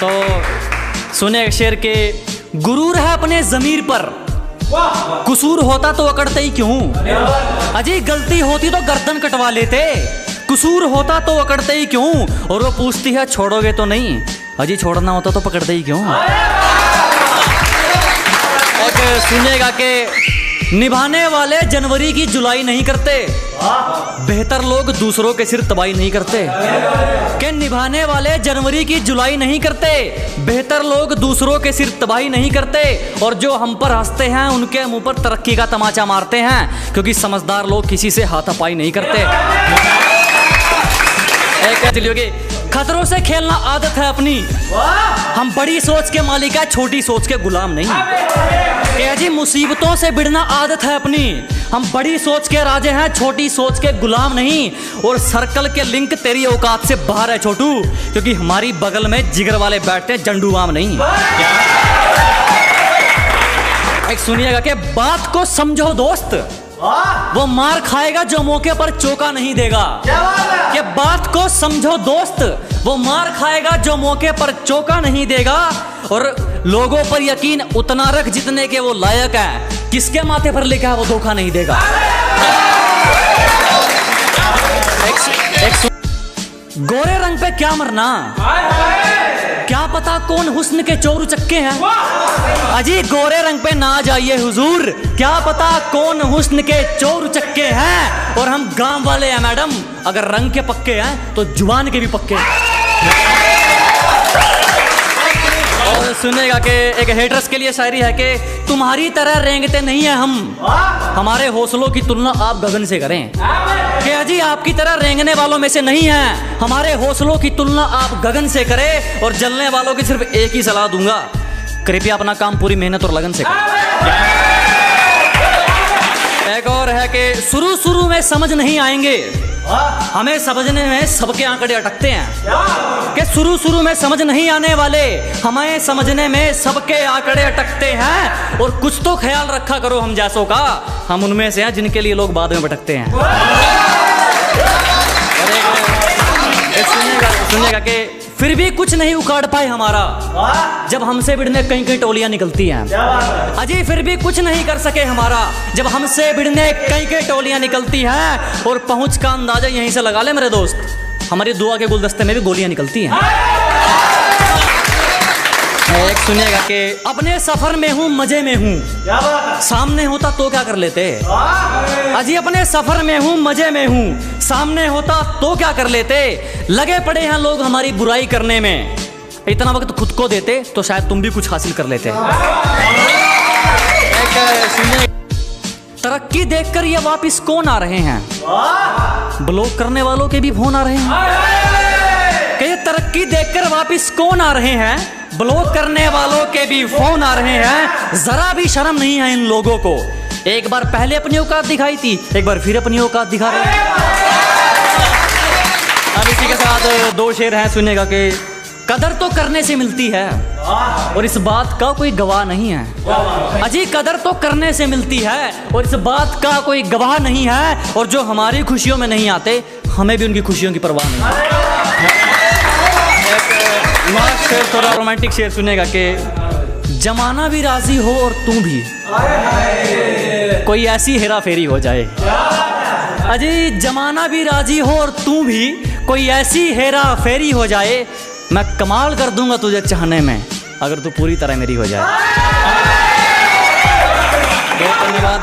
तो सुने एक शेर के, गुरूर है अपने जमीर पर, कसूर होता तो अकड़ते ही क्यों। अजी गलती होती तो गर्दन कटवा लेते, कसूर होता तो अकड़ते ही क्यों। और वो पूछती है छोड़ोगे तो नहीं, अजी छोड़ना होता तो पकड़ते ही क्यों। एक सुनेगा के, निभाने वाले जनवरी की जुलाई नहीं करते, बेहतर लोग दूसरों के सिर तबाही नहीं करते। के निभाने वाले जनवरी की जुलाई नहीं करते, बेहतर लोग दूसरों के सिर तबाही नहीं करते। और जो हम पर हंसते हैं उनके मुंह पर तरक्की का तमाचा मारते हैं, क्योंकि समझदार लोग किसी से हाथापाई नहीं करते। खतरों से खेलना आदत है अपनी, हम बड़ी सोच के मालिक है, छोटी सोच के गुलाम नहीं। जी मुसीबतों से भिड़ना आदत है अपनी, हम बड़ी सोच के राजे हैं, छोटी सोच के गुलाम नहीं। और सर्कल के लिंक तेरी औकात से बाहर है छोटू, क्योंकि हमारी बगल में जिगर वाले बैठते हैं, जंडूबाम नहीं। एक सुनिएगा कि बात को समझो दोस्त, वो मार खाएगा जो मौके पर चौका नहीं देगा। कि बात को समझो दोस्त, वो मार खाएगा जो मौके पर चौका नहीं देगा। और लोगों पर यकीन उतना रख जितने के वो लायक है, किसके माथे पर लिखा है वो धोखा नहीं देगा। गोरे रंग पे क्या मरना, क्या पता कौन हुस्न के चोर चक्के हैं। अजी गोरे रंग पे ना जाइए हुजूर, क्या पता कौन हुस्न के चोर चक्के हैं। और हम गांव वाले हैं मैडम, अगर रंग के पक्के हैं तो जुबान के भी पक्के हैं। और सुनेगा कि एक हेटर्स के लिए शायरी है कि तुम्हारी तरह रेंगते नहीं है हम, हमारे हौसलों की तुलना आप गगन से करें। कि अजी आपकी तरह रेंगने वालों में से नहीं है, हमारे हौसलों की तुलना आप गगन से करें। और जलने वालों की सिर्फ एक ही सलाह दूंगा, कृपया अपना काम पूरी मेहनत और लगन से करें। एक और है कि शुरू शुरू में समझ नहीं आएंगे, हमें समझने में सबके आंकड़े अटकते हैं। कि शुरू शुरू में समझ नहीं आने वाले, हमें समझने में सबके आंकड़े अटकते हैं। और कुछ तो ख्याल रखा करो हम जैसों का, हम उनमें से हैं जिनके लिए लोग बाद में भटकते हैं। सुनिएगा कि फिर भी कुछ नहीं उखाड़ पाए हमारा, जब हमसे भिड़ने कई कई टोलियां निकलती हैं। अजी फिर भी कुछ नहीं कर सके हमारा, जब हमसे भिड़ने कई कई टोलियां निकलती हैं। और पहुंच का अंदाजा यहीं से लगा ले मेरे दोस्त, हमारी दुआ के गुलदस्ते में भी गोलियां निकलती हैं। एक सुनिएगा कि अपने सफर में हूँ मजे में हूँ, सामने होता तो क्या कर लेते। अजी अपने सफर में हूँ मजे में हूँ, सामने होता तो क्या कर लेते। लगे पड़े हैं लोग हमारी बुराई करने में, इतना वक्त खुद को देते तो शायद तुम भी कुछ हासिल कर लेते। तरक्की देखकर ये वापिस कौन आ रहे हैं, ब्लॉक करने वालों के भी फोन आ रहे हैं। कि तरक्की देखकर वापिस कौन आ रहे हैं, ब्लॉक करने वालों के भी फोन आ रहे हैं। जरा भी शर्म नहीं है इन लोगों को, एक बार पहले अपनी औकात दिखाई थी, एक बार फिर अपनी औकात दिखा रहे हैं। अब इसी के साथ दो शेर हैं, सुनेगा कि कदर तो करने से मिलती है और इस बात का कोई गवाह नहीं है। अजी कदर तो करने से मिलती है और इस बात का कोई गवाह नहीं है। और जो हमारी खुशियों में नहीं आते, हमें भी उनकी खुशियों की परवाह नहीं है। शेर थोड़ा रोमांटिक शेर सुनेगा कि जमाना भी राजी हो और तू भी, कोई ऐसी हेरा फेरी हो जाए। अजी जमाना भी राजी हो और तू भी, कोई ऐसी हेरा फेरी हो जाए। मैं कमाल कर दूंगा तुझे चाहने में, अगर तू पूरी तरह मेरी हो जाए। बहुत धन्यवाद।